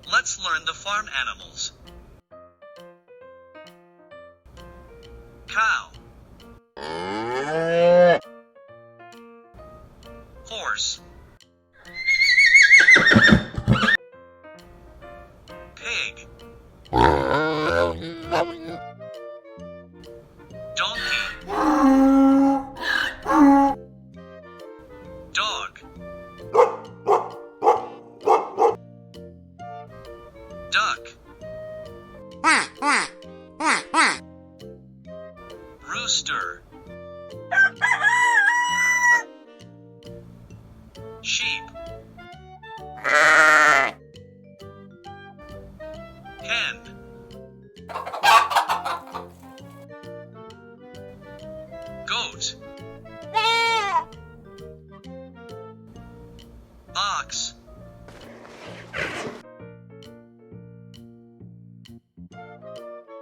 Let's learn the farm animals. Cow. Horse. Pig. Donkey. Dog. Duck. Rooster. Sheep. Hen. Goat. Ox.